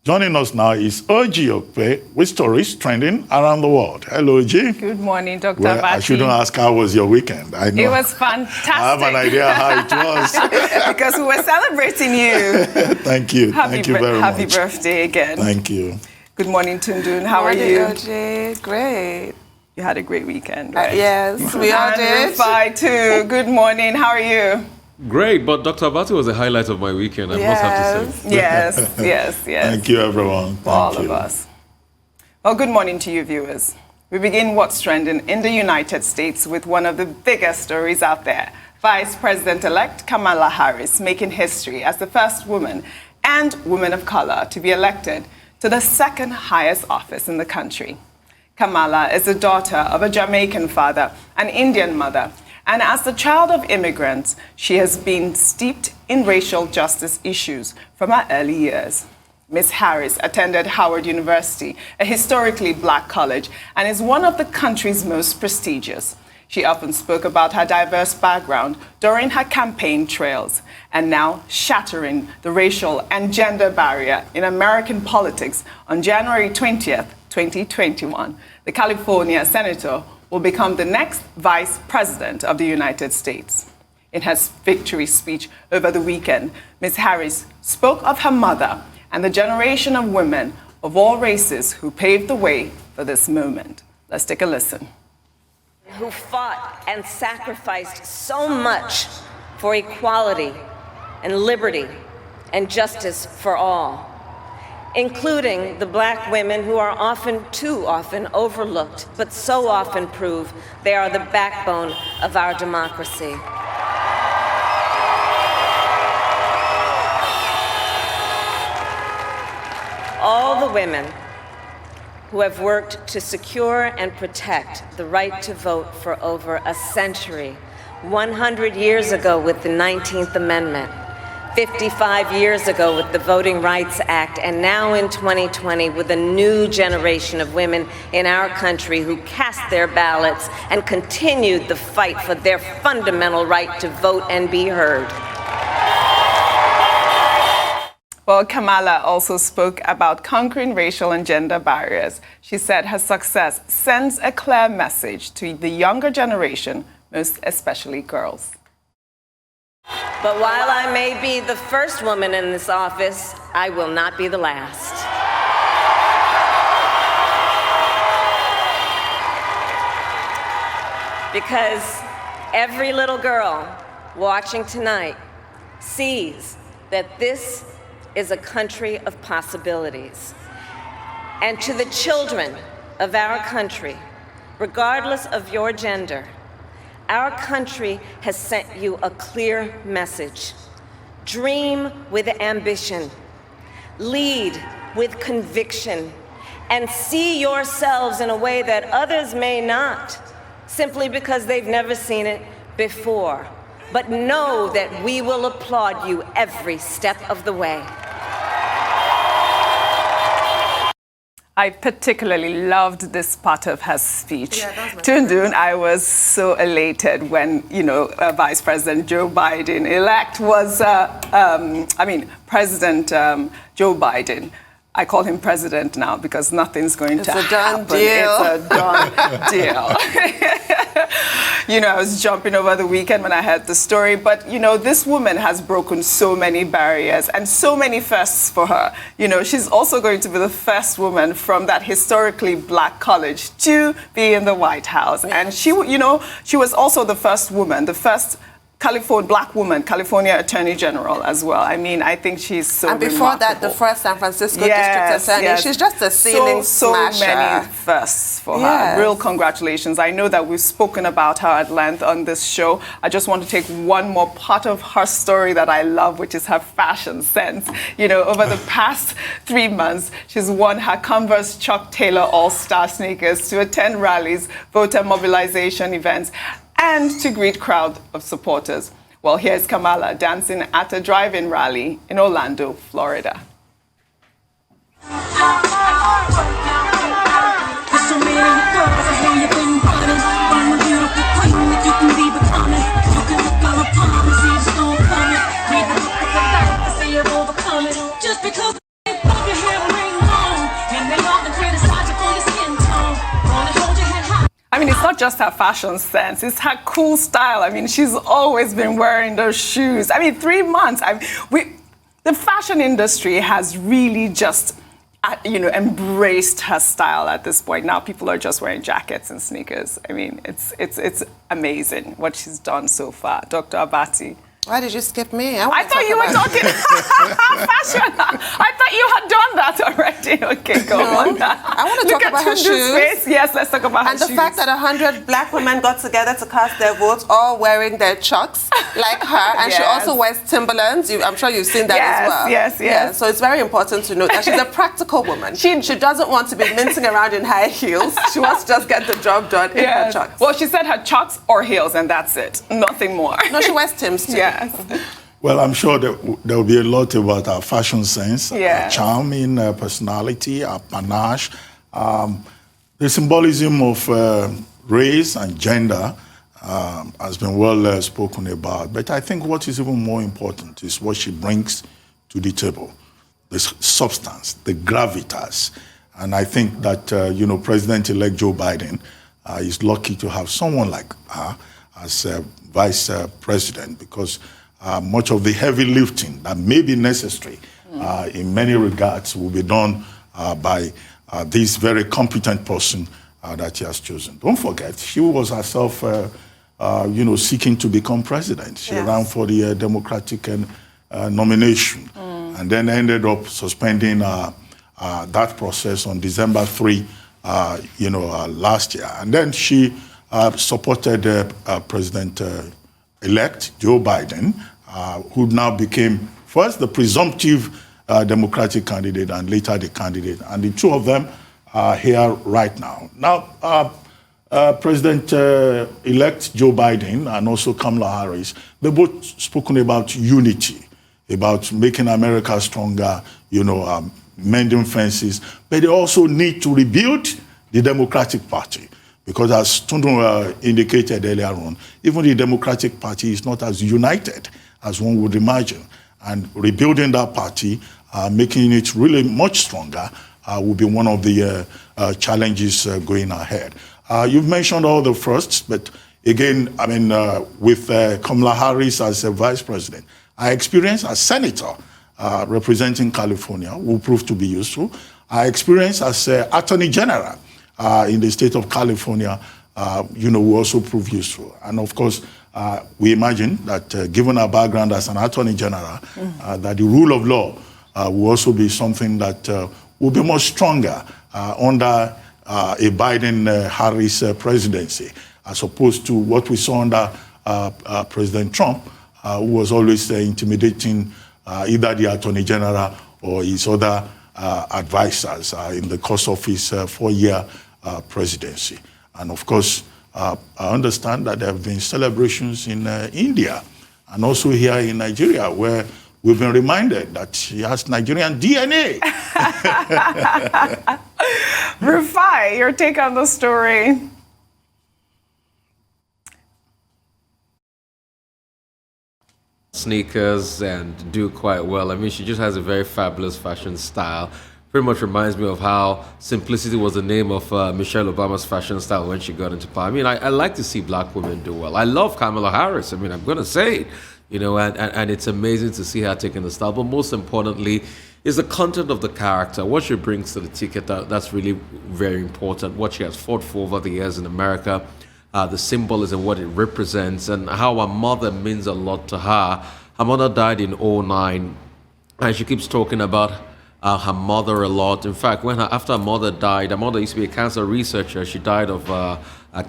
Joining us now is Okpe with stories trending around the world. Hello, Oji. Good morning, Dr. Well, Bati. I shouldn't ask how was your weekend. I know. It was fantastic. I have an idea how it was. Because we were celebrating you. Thank you. Thank you very much. Happy birthday again. Thank you. Good morning, Tundun. How are you? OJ. Great. You had a great weekend, right? Yes, we all did. Rufai too. Good morning. How are you? Great, but Dr. Bati was a highlight of my weekend, I must have to say. Yes. Thank you, everyone. For all of us. Well, good morning to you, viewers. We begin what's trending in the United States with one of the biggest stories out there. Vice President-elect Kamala Harris making history as the first woman and woman of color to be elected to the second highest office in the country. Kamala is the daughter of a Jamaican father, an Indian mother, and as the child of immigrants, she has been steeped in racial justice issues from her early years. Ms. Harris attended Howard University, a historically black college, and is one of the country's most prestigious. She often spoke about her diverse background during her campaign trails, and now shattering the racial and gender barrier in American politics on January 20th, 2021. The California senator will become the next vice president of the United States. In her victory speech over the weekend, Ms. Harris spoke of her mother and the generation of women of all races who paved the way for this moment. Let's take a listen. Who fought and sacrificed so much for equality and liberty and justice for all, including the black women who are too often overlooked, but so often prove they are the backbone of our democracy. All the women who have worked to secure and protect the right to vote for over a century, 100 years ago with the 19th Amendment, 55 years ago with the Voting Rights Act, and now in 2020 with a new generation of women in our country who cast their ballots and continued the fight for their fundamental right to vote and be heard. Well, Kamala also spoke about conquering racial and gender barriers. She said her success sends a clear message to the younger generation, most especially girls. But while I may be the first woman in this office, I will not be the last. Because every little girl watching tonight sees that this is a country of possibilities. And to the children of our country, regardless of your gender, our country has sent you a clear message. Dream with ambition, lead with conviction, and see yourselves in a way that others may not, simply because they've never seen it before. But know that we will applaud you every step of the way. I particularly loved this part of her speech. Tundun, I was so elated when, Vice President Joe Biden-elect was, President Joe Biden. I call him president now because nothing's going to happen. It's a done deal. It's a done deal. I was jumping over the weekend when I heard the story, but, this woman has broken so many barriers and so many firsts for her. She's also going to be the first woman from that historically black college to be in the White House. And she was also the first woman, the first black woman, California Attorney General as well. I think she's so And before remarkable. that, the first San Francisco District Attorney. Yes. She's just a ceiling smasher. So many firsts for her. Real congratulations. I know that we've spoken about her at length on this show. I just want to take one more part of her story that I love, which is her fashion sense. Over the past 3 months, she's worn her Converse Chuck Taylor All-Star sneakers to attend rallies, voter mobilization events, and to greet crowd of supporters. Well, here's Kamala dancing at a drive-in rally in Orlando, Florida. Just because your hair not just her fashion sense, it's her cool style. I mean, she's always been wearing those shoes. I mean, 3 months. The fashion industry has really just, embraced her style at this point. Now people are just wearing jackets and sneakers. I mean, it's amazing what she's done so far. Dr. Abati. Why did you skip me? I thought you were talking fashion. I thought you had done that already. Okay, go on. I want to talk about her shoes. Face. Yes, let's talk about her shoes. And the fact that 100 black women got together to cast their votes, all wearing their chucks like her. And she also wears Timberlands. I'm sure you've seen that as well. Yes. Yeah, so it's very important to note that she's a practical woman. She doesn't want to be mincing around in high heels. She wants to just get the job done in her chucks. Well, she said her chucks or heels, and that's it. Nothing more. No, she wears Tims too. Yes. Well, I'm sure there will be a lot about our fashion sense, our charming personality, our panache, the symbolism of race and gender has been well spoken about. But I think what is even more important is what she brings to the table, the substance, the gravitas. And I think that, President-elect Joe Biden is lucky to have someone like her as vice president, because much of the heavy lifting that may be necessary in many regards will be done by this very competent person that she has chosen. Don't forget, she was herself, seeking to become president. She ran for the Democratic nomination and then ended up suspending that process on December 3, last year. And then she supported President-elect Joe Biden, who now became first the presumptive Democratic candidate and later the candidate. And the two of them are here right now. Now, President-elect Joe Biden and also Kamala Harris, they both spoken about unity, about making America stronger, mending fences, but they also need to rebuild the Democratic Party. Because as Tundun indicated earlier on, even the Democratic Party is not as united as one would imagine. And rebuilding that party, making it really much stronger, will be one of the challenges going ahead. You've mentioned all the firsts, but again, with Kamala Harris as a vice president, I experienced as senator representing California, who proved to be useful. I experienced as attorney general in the state of California, will also prove useful. And of course, we imagine that given our background as an attorney general, that the rule of law will also be something that will be much stronger under a Biden-Harris presidency, as opposed to what we saw under President Trump, who was always intimidating either the attorney general or his other advisors in the course of his 4-year presidency. And of course, I understand that there have been celebrations in India and also here in Nigeria, where we've been reminded that she has Nigerian DNA. Rufai, your take on the story. Sneakers and do quite well. I mean, she just has a very fabulous fashion style. Pretty much reminds me of how simplicity was the name of Michelle Obama's fashion style when she got into power. I mean, I like to see black women do well. I love Kamala Harris. I mean, I'm going to say it, and it's amazing to see her taking the style. But most importantly is the content of the character, what she brings to the ticket. That's really very important. What she has fought for over the years in America, the symbolism, what it represents, and how her mother means a lot to her. Her mother died in 2009, and she keeps talking about her mother a lot. In fact, after her mother died, her mother used to be a cancer researcher. She died of a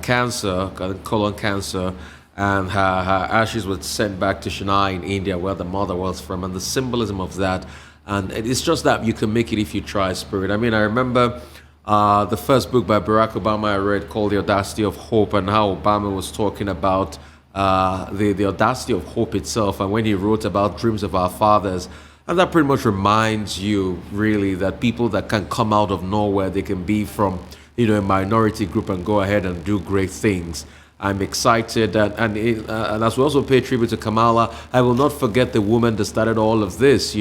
cancer, colon cancer, and her ashes were sent back to Chennai in India, where the mother was from, and the symbolism of that. And it's just that you can make it if you try, spirit. I mean, I remember the first book by Barack Obama I read called The Audacity of Hope, and how Obama was talking about the audacity of hope itself, and when he wrote about dreams of our fathers. And that pretty much reminds you, really, that people that can come out of nowhere, they can be from, a minority group and go ahead and do great things. I'm excited, and as we also pay tribute to Kamala, I will not forget the woman that started all of this,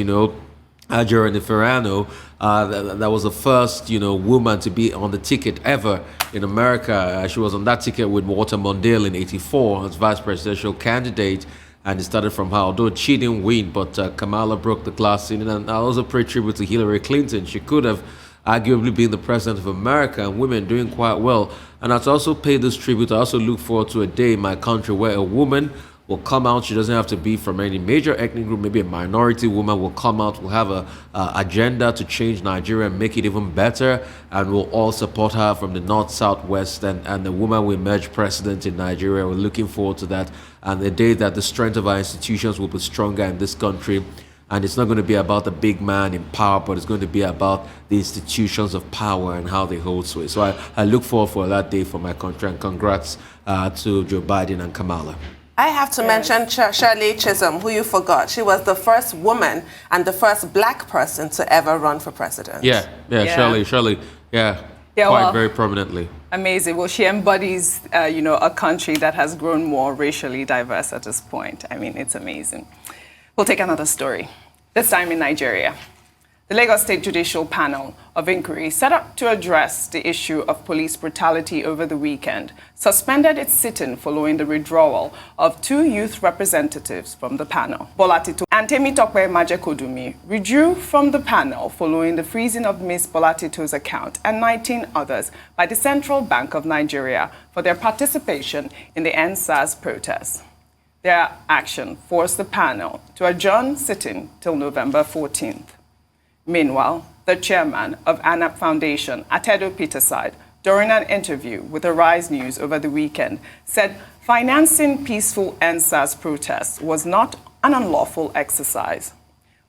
Ajara Neferano, that was the first, woman to be on the ticket ever in America. She was on that ticket with Walter Mondale in '84 as vice presidential candidate, and it started from her. Although she didn't win, but Kamala broke the glass ceiling, and I also pay tribute to Hillary Clinton. She could have arguably been the president of America, and women doing quite well. And I also pay this tribute. I also look forward to a day in my country where a woman will come out. She doesn't have to be from any major ethnic group. Maybe a minority woman will come out, will have a agenda to change Nigeria and make it even better, and we'll all support her from the north, south, west, and the woman will emerge president in Nigeria. We're looking forward to that, and the day that the strength of our institutions will be stronger in this country. And it's not going to be about the big man in power, but it's going to be about the institutions of power and how they hold sway. So I look forward for that day for my country, and congrats to Joe Biden and Kamala. I have to mention Shirley Chisholm, who you forgot. She was the first woman and the first black person to ever run for president. Yeah. Shirley, very prominently. Amazing. Well, she embodies, a country that has grown more racially diverse at this point. I mean, it's amazing. We'll take another story, this time in Nigeria. The Lagos State Judicial Panel of Inquiry, set up to address the issue of police brutality over the weekend, suspended its sitting following the withdrawal of 2 youth representatives from the panel. Bolatito and Temitope Majekodumi withdrew from the panel following the freezing of Ms. Bolatito's account and 19 others by the Central Bank of Nigeria for their participation in the NSAS protests. Their action forced the panel to adjourn sitting till November 14th. Meanwhile, the chairman of ANAP Foundation, Atedo Peterside, during an interview with Arise News over the weekend, said financing peaceful NSAS protests was not an unlawful exercise.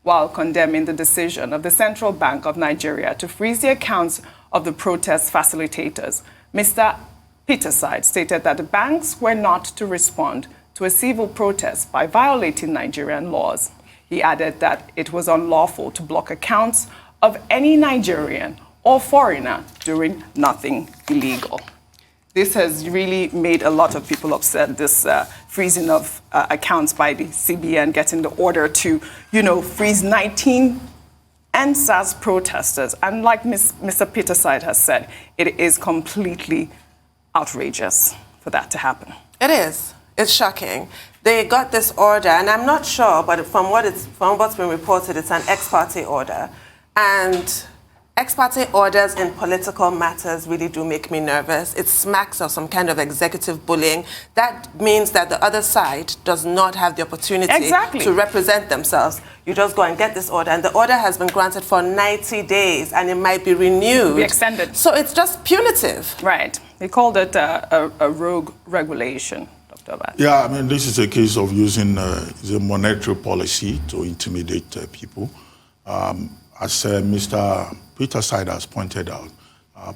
While condemning the decision of the Central Bank of Nigeria to freeze the accounts of the protest facilitators, Mr. Peterside stated that the banks were not to respond to a civil protest by violating Nigerian laws. He added that it was unlawful to block accounts of any Nigerian or foreigner doing nothing illegal. This has really made a lot of people upset, this freezing of accounts by the CBN, getting the order to, freeze 19 NSAS protesters. And like Mr. Peterside has said, it is completely outrageous for that to happen. It is. It's shocking. They got this order, and I'm not sure, but from what's been reported, it's an ex parte order. And ex parte orders in political matters really do make me nervous. It smacks of some kind of executive bullying. That means that the other side does not have the opportunity to represent themselves. You just go and get this order, and the order has been granted for 90 days, and it might be renewed. Be extended. So it's just punitive. Right. They called it a rogue regulation. Yeah, I mean, this is a case of using the monetary policy to intimidate people. As Mr. Peterside has pointed out,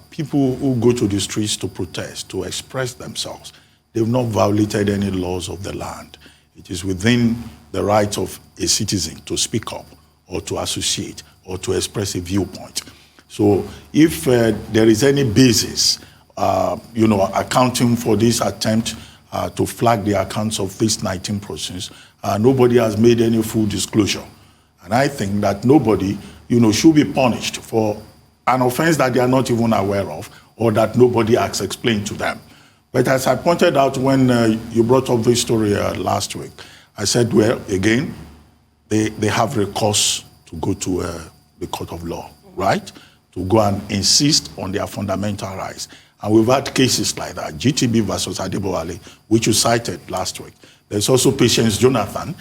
people who go to the streets to protest, to express themselves, they've not violated any laws of the land. It is within the right of a citizen to speak up or to associate or to express a viewpoint. So if there is any basis, accounting for this attempt to flag the accounts of these 19 persons, nobody has made any full disclosure. And I think that nobody, should be punished for an offense that they are not even aware of or that nobody has explained to them. But as I pointed out when you brought up this story last week, I said, well, again, they have recourse to go to the court of law, right? To go and insist on their fundamental rights. And we've had cases like that, GTB versus Adebowale, which you cited last week. There's also Patience Jonathan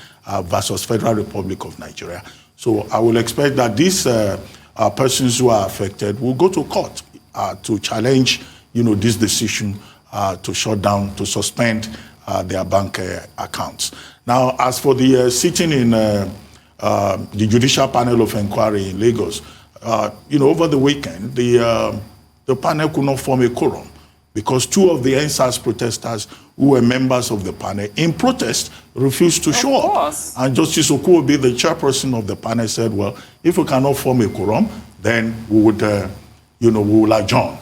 versus Federal Republic of Nigeria. So I will expect that these persons who are affected will go to court to challenge, this decision to shut down, to suspend their bank accounts. Now, as for the sitting in the Judicial Panel of Inquiry in Lagos, over the weekend, the panel could not form a quorum because 2 of the NSAS protesters who were members of the panel in protest refused to show up. And Justice Okpe, the chairperson of the panel, said, well, if we cannot form a quorum, then we would, we will adjourn.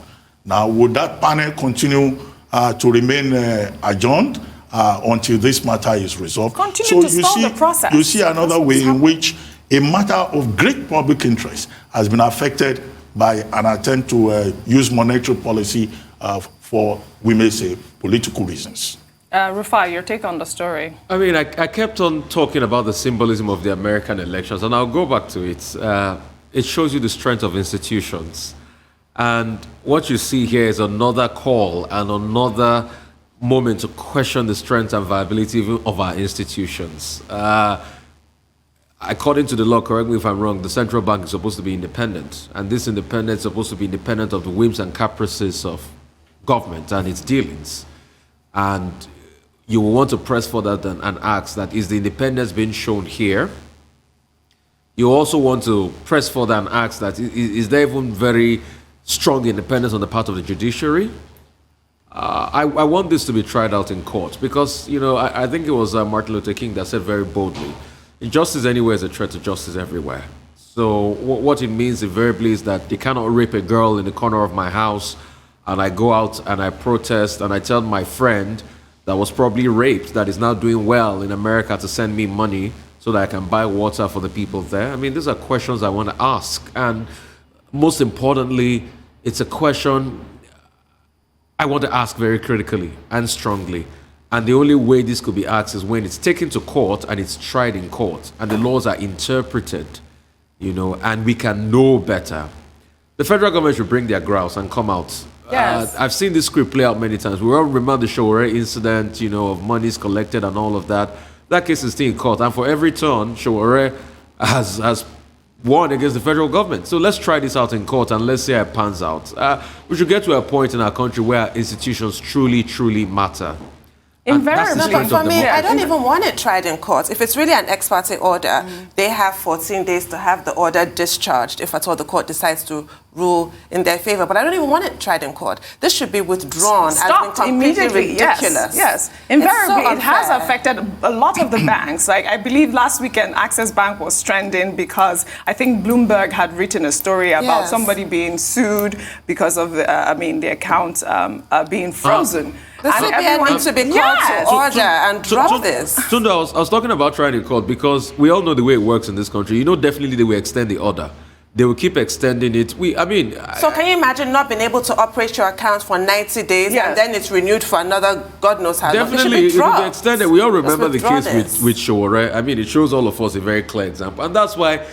Now, would that panel continue to remain adjourned until this matter is resolved? Continue to stall the process. You see another way in which a matter of great public interest has been affected by an attempt to use monetary policy for, we may say, political reasons. Rufai, your take on the story. I mean, I kept on talking about the symbolism of the American elections, and I'll go back to it. It shows you the strength of institutions. And what you see here is another call and another moment to question the strength and viability of our institutions. According to the law, correct me if I'm wrong, the central bank is supposed to be independent. And this independence is supposed to be independent of the whims and caprices of government and its dealings. And you will want to press further and ask that, is the independence being shown here? You also want to press further and ask that, is there even very strong independence on the part of the judiciary? I want this to be tried out in court because, you know, I think it was Martin Luther King that said very boldly, injustice anywhere is a threat to justice everywhere. So what it means invariably is that they cannot rape a girl in the corner of my house and I go out and I protest and I tell my friend that was probably raped, that is now doing well in America, to send me money so that I can buy water for the people there. I mean, these are questions I want to ask. And most importantly, it's a question I want to ask very critically and strongly. And the only way this could be asked is when it's taken to court and it's tried in court and the laws are interpreted, you know, and we can know better. The federal government should bring their grouse and come out. Yes. I've seen this script play out many times. We all remember the Showore incident, you know, of monies collected and all of that. That case is still in court. And for every turn, Showore has won against the federal government. So let's try this out in court and let's see how it pans out. We should get to a point in our country where our institutions truly, truly matter. Invariably. But for me, I don't even want it tried in court. If it's really an ex parte order, they have 14 days to have the order discharged if at all the court decides to rule in their favor. But I don't even want it tried in court. This should be withdrawn as being completely ridiculous. Yes. Invariably, it has affected a lot of the banks. Like, I believe last weekend, Access Bank was trending because I think Bloomberg had written a story about somebody being sued because of the account being frozen. The CBN needs to be called to order and drop this. Tunde, I was talking about trying in court because we all know the way it works in this country. You know, definitely they will extend the order. They will keep extending it. So can you imagine not being able to operate your account for 90 days and then it's renewed for another God knows how long? Definitely, it will be extended. We all remember the case with Showore. I mean, it shows all of us a very clear example. And that's why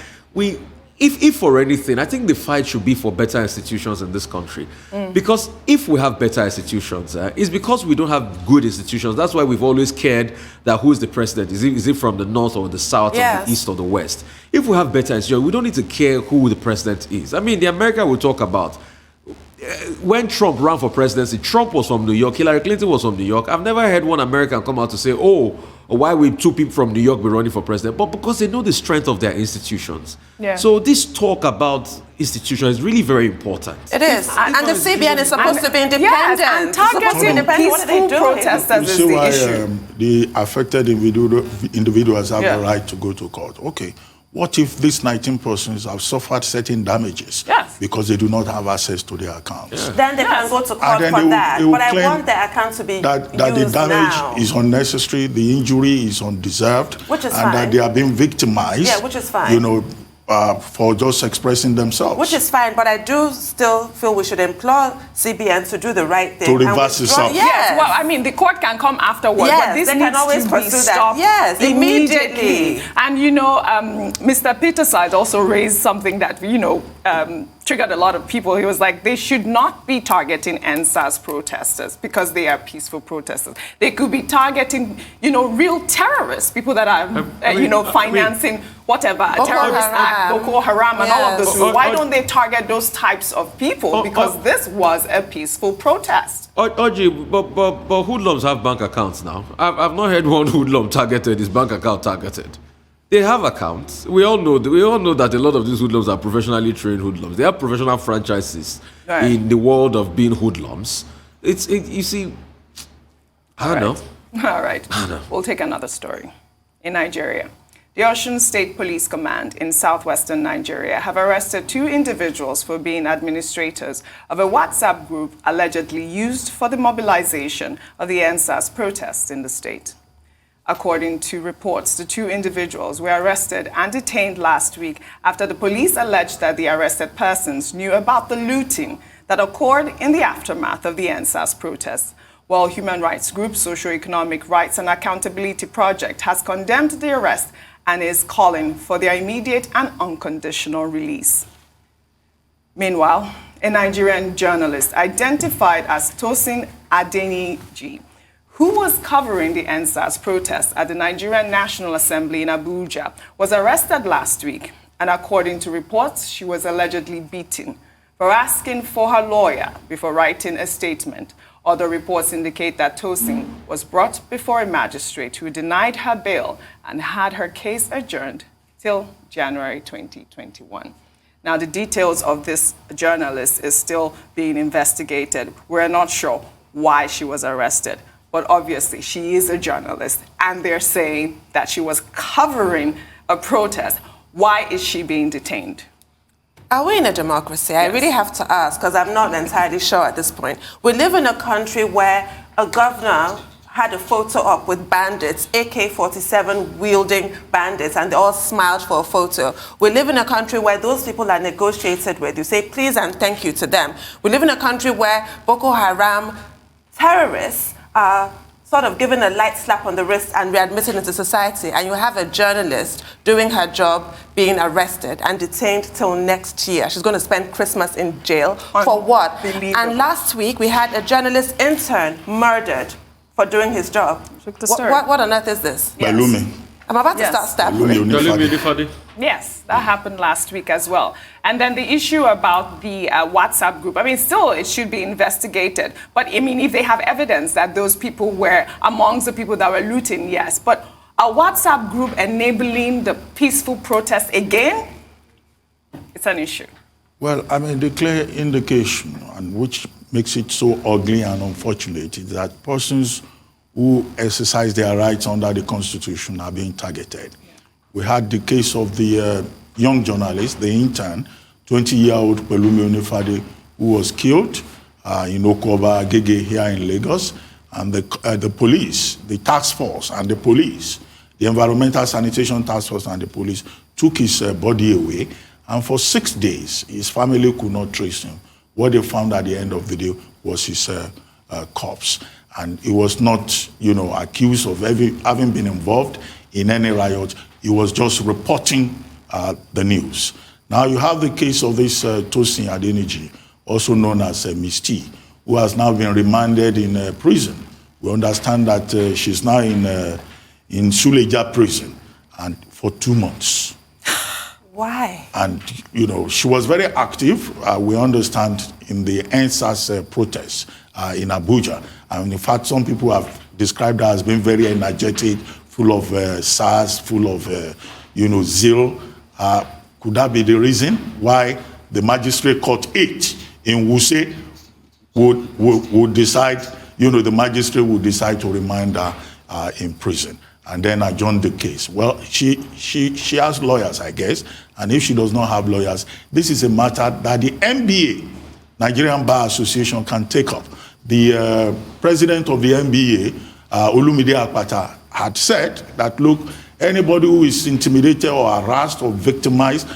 if for anything, I think the fight should be for better institutions in this country. Because if we have better institutions, it's because we don't have good institutions. That's why we've always cared that who's the president. Is it from the north or the south or the east or the west? If we have better institutions, we don't need to care who the president is. I mean, the America we talk about, when Trump ran for presidency, Trump was from New York, Hillary Clinton was from New York. I've never heard one American come out to say, why will two people from New York be running for president? But because they know the strength of their institutions. So this talk about institutions is really very important. It is. And the CBN is supposed to be independent. And targeting peaceful protesters is the issue. The affected individuals have the right to go to court. Okay. What if these 19 persons have suffered certain damages because they do not have access to their accounts? Then they can go to court for that. But I want their account to be that the damage is unnecessary, the injury is undeserved, which is and that they are being victimized. Which is fine. You know, for just expressing themselves. Which is fine, but I do still feel we should implore CBN to do the right thing. To reverse itself. Yes. Well, I mean, the court can come afterwards, but this they needs can always to be pursue stopped immediately. And, you know, Mr. Peterside also raised something that, you know, triggered a lot of people. He was like, they should not be targeting NSAS protesters because they are peaceful protesters. They could be targeting, you know, real terrorists, people that are, financing whatever, terrorist act, Boko Haram and all of those. Why don't they target those types of people? Because this was a peaceful protest. Oji, but hoodlums have bank accounts now. I've not heard one hoodlum targeted, his bank account targeted. They have accounts. We all know that a lot of these hoodlums are professionally trained hoodlums. They have professional franchises in the world of being hoodlums. You see, I don't know. All right. We'll take another story. In Nigeria, the Osun State Police Command in southwestern Nigeria have arrested 2 individuals for being administrators of a WhatsApp group allegedly used for the mobilization of the NSAS protests in the state. According to reports, the two individuals were arrested and detained last week after the police alleged that the arrested persons knew about the looting that occurred in the aftermath of the NSAS protests. While human rights group Socio-Economic Rights and Accountability Project has condemned the arrest and is calling for their immediate and unconditional release. Meanwhile, a Nigerian journalist identified as Tosin Adeniji, who was covering the NSAS protests at the Nigerian National Assembly in Abuja, was arrested last week. And according to reports, she was allegedly beaten for asking for her lawyer before writing a statement. Other reports indicate that Tosin was brought before a magistrate who denied her bail and had her case adjourned till January 2021. Now, the details of this journalist is still being investigated. We're not sure why she was arrested, but obviously she is a journalist, and they're saying that she was covering a protest. Why is she being detained? Are we in a democracy? Yes. I really have to ask, because I'm not entirely sure at this point. We live in a country where a governor had a photo up with bandits, AK-47 wielding bandits, and they all smiled for a photo. We live in a country where those people are negotiated with. You say please and thank you to them. We live in a country where Boko Haram terrorists are sort of given a light slap on the wrist and readmitted into society, and you have a journalist doing her job being arrested and detained till next year. She's going to spend Christmas in jail. For what? And last week we had a journalist intern murdered for doing his job. What on earth is this? Yes. I'm about to start stabbing. Yes, that happened last week as well. And then the issue about the WhatsApp group, I mean, still it should be investigated. But I mean, if they have evidence that those people were amongst the people that were looting, yes. But a WhatsApp group enabling the peaceful protest again, it's an issue. Well, I mean, the clear indication, and which makes it so ugly and unfortunate, is that persons who exercise their rights under the Constitution are being targeted. We had the case of the young journalist, the intern, 20-year-old Pelumi Onifade, who was killed in Okpe, Agege here in Lagos. And the police, the task force and the police, the Environmental Sanitation Task Force and the police took his body away. And for 6 days, his family could not trace him. What they found at the end of the day was his corpse. And he was not, accused of having been involved in any riot. He was just reporting the news. Now you have the case of this Tosin Adeniji, also known as Miss T, who has now been remanded in prison. We understand that she's now in Suleja prison and for 2 months. Why? And, she was very active, we understand, in the NSAS protests in Abuja. And in fact, some people have described her as being very energetic, full of SARS, full of, zeal. Could that be the reason why the magistrate court 8 in Wuse would decide, the magistrate would decide to remand her in prison and then adjourn the case? Well, she has lawyers, I guess, and if she does not have lawyers, this is a matter that the NBA, Nigerian Bar Association, can take up. The president of the NBA, Olumide Akpata, had said that, look, anybody who is intimidated or harassed or victimized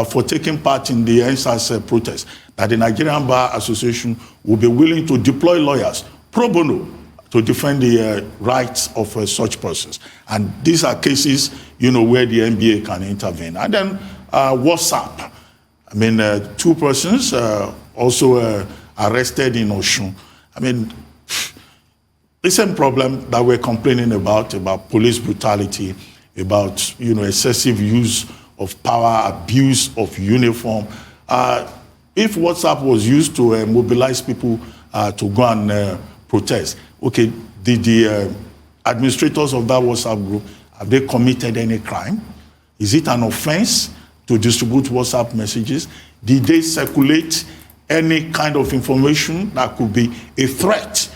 for taking part in the NSAS protest, that the Nigerian Bar Association will be willing to deploy lawyers pro bono to defend the rights of such persons. And these are cases, where the NBA can intervene. And then WhatsApp. I mean, 2 persons also arrested in Osun. I mean, the same problem that we're complaining about police brutality, about, excessive use of power, abuse of uniform. If WhatsApp was used to mobilize people to go and protest, okay, did the administrators of that WhatsApp group, have they committed any crime? Is it an offense to distribute WhatsApp messages? Did they circulate any kind of information that could be a threat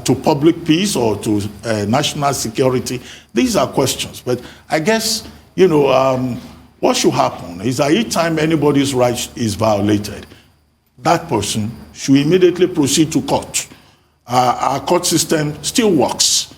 to public peace or to national security? These are questions. But I guess, what should happen is that each time anybody's rights is violated, that person should immediately proceed to court. Our court system still works.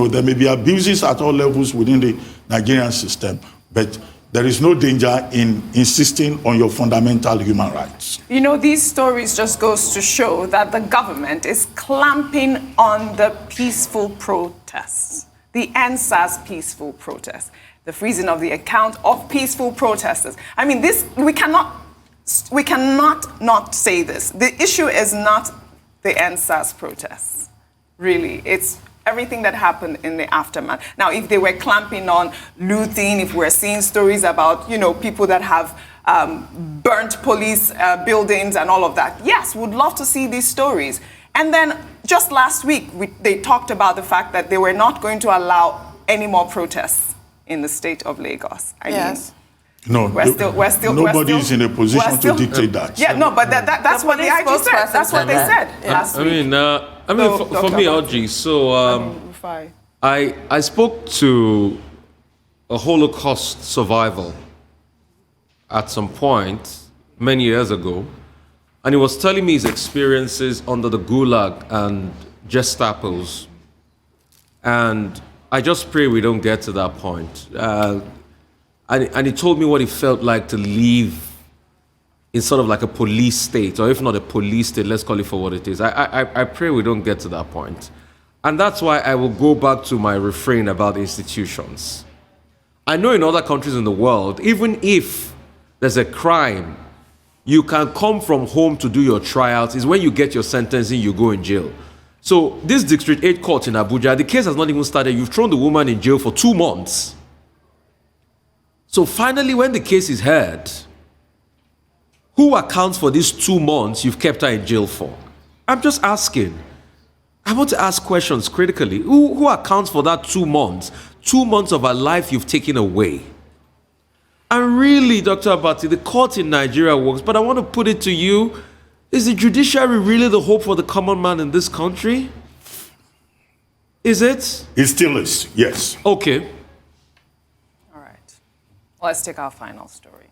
there may be abuses at all levels within the Nigerian system, but there is no danger in insisting on your fundamental human rights. These stories just goes to show that the government is clamping on the peaceful protests, the NSAS peaceful protests, the freezing of the account of peaceful protesters. I mean, we cannot not say this. The issue is not the NSAS protests, really. It's everything that happened in the aftermath. Now, if they were clamping on looting, if we're seeing stories about, people that have burnt police buildings and all of that, yes, would love to see these stories. And then just last week, they talked about the fact that they were not going to allow any more protests in the state of Lagos. I mean, no, nobody's in a position to dictate that. Yeah, no, but that's what the IG said. That's what they said last week. For me, Audrey, so I spoke to a Holocaust survivor at some point many years ago, and he was telling me his experiences under the Gulag and Gestapos, and I just pray we don't get to that point. And he told me what it felt like to live in sort of like a police state, or if not a police state, let's call it for what it is. I pray we don't get to that point. And that's why I will go back to my refrain about institutions. I know in other countries in the world, even if there's a crime, you can come from home to do your trials. It's when you get your sentencing, you go in jail. So this District 8 court in Abuja, the case has not even started. You've thrown the woman in jail for 2 months. So finally, when the case is heard, who accounts for these 2 months you've kept her in jail for? I'm just asking. I want to ask questions critically. Who accounts for that 2 months? 2 months of her life you've taken away. And really, Dr. Abati, the court in Nigeria works, but I want to put it to you, is the judiciary really the hope for the common man in this country? Is it? It still is, yes. Okay. Let's take our final story.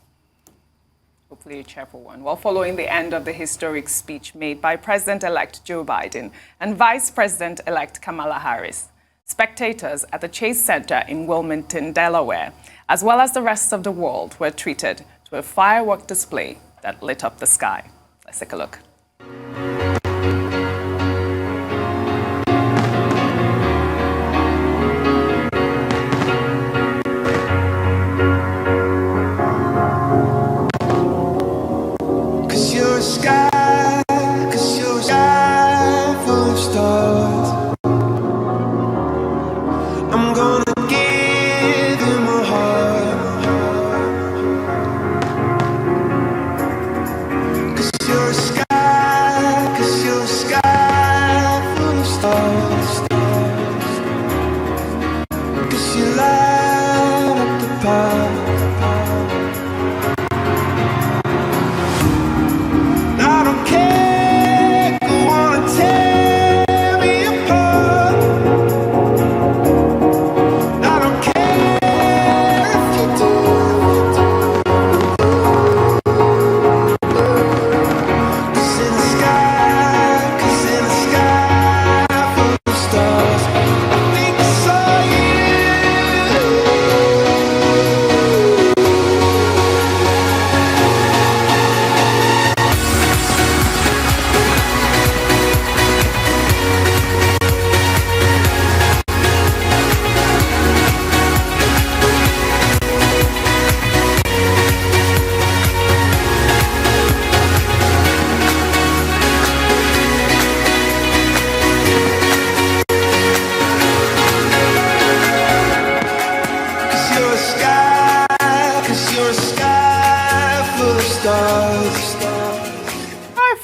Hopefully a cheerful one. Well, following the end of the historic speech made by President-elect Joe Biden and Vice President-elect Kamala Harris, spectators at the Chase Center in Wilmington, Delaware, as well as the rest of the world, were treated to a firework display that lit up the sky. Let's take a look.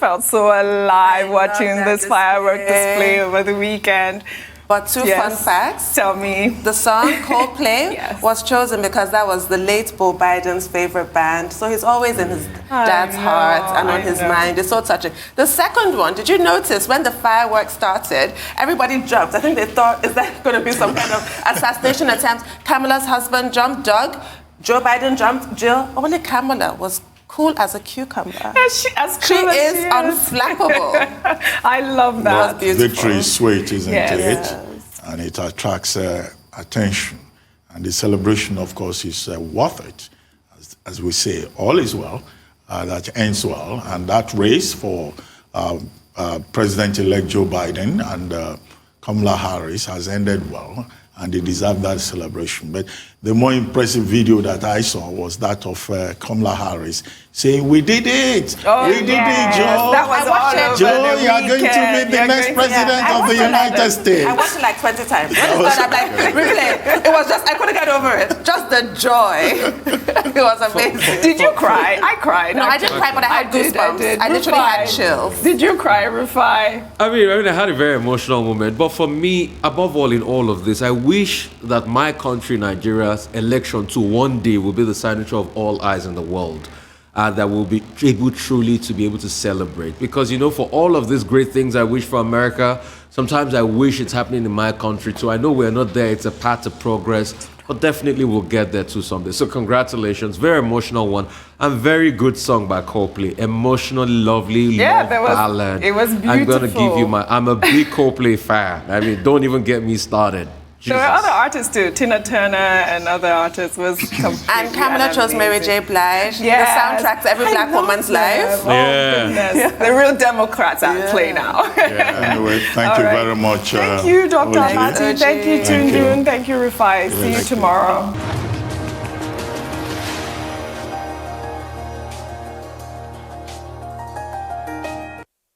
felt so alive watching this firework display over the weekend. But two fun facts. Tell me. The song Okpe was chosen because that was the late Bo Biden's favorite band. So he's always in his dad's heart and on his mind. It's so touching. The second one, did you notice when the fireworks started, everybody jumped. I think they thought, is that going to be some kind of assassination attempt? Kamala's husband jumped, Doug. Joe Biden jumped, Jill. Only Kamala was cool as a cucumber. She is unflappable. I love that. Victory is sweet, isn't it? and it attracts attention. And the celebration, of course, is worth it. As we say, all is well, that ends well. And that race for President-elect Joe Biden and Kamala Harris has ended well, and they deserve that celebration. But the more impressive video that I saw was that of Kamala Harris saying, "We did it! Oh, we did it, Joe! That was all over Joe, the you are going to be the next president of the United States." I watched it like 20 times. When it's done, I'm like, replay. It was just, I couldn't get over it. Just the joy. It was amazing. Did you cry? I cried. No, I didn't cry, but I had goosebumps. I literally had chills. Did you cry, Rufai? I mean, I had a very emotional moment. But for me, above all in all of this, I wish that my country, Nigeria's election to one day will be the signature of all eyes in the world. That will be able truly to be able to celebrate. Because, you know, for all of these great things I wish for America, sometimes I wish it's happening in my country too. I know we're not there. It's a path to progress. But definitely we'll get there too someday. So congratulations. Very emotional one. And very good song by Coldplay. Emotional, lovely, love ballad. It was beautiful. I'm going to give you I'm a big Coldplay fan. I mean, don't even get me started. Jesus. There were other artists too. Tina Turner and other artists was completely And Kamala chose Mary J. Blige. Yes. The soundtrack to every black woman's life. Oh, goodness. The real Democrats at play now. Anyway, thank you very much. Thank you, Dr. Oji. Amati. Thank you, Thank you. Tundun. Thank you, Rufai. See you tomorrow.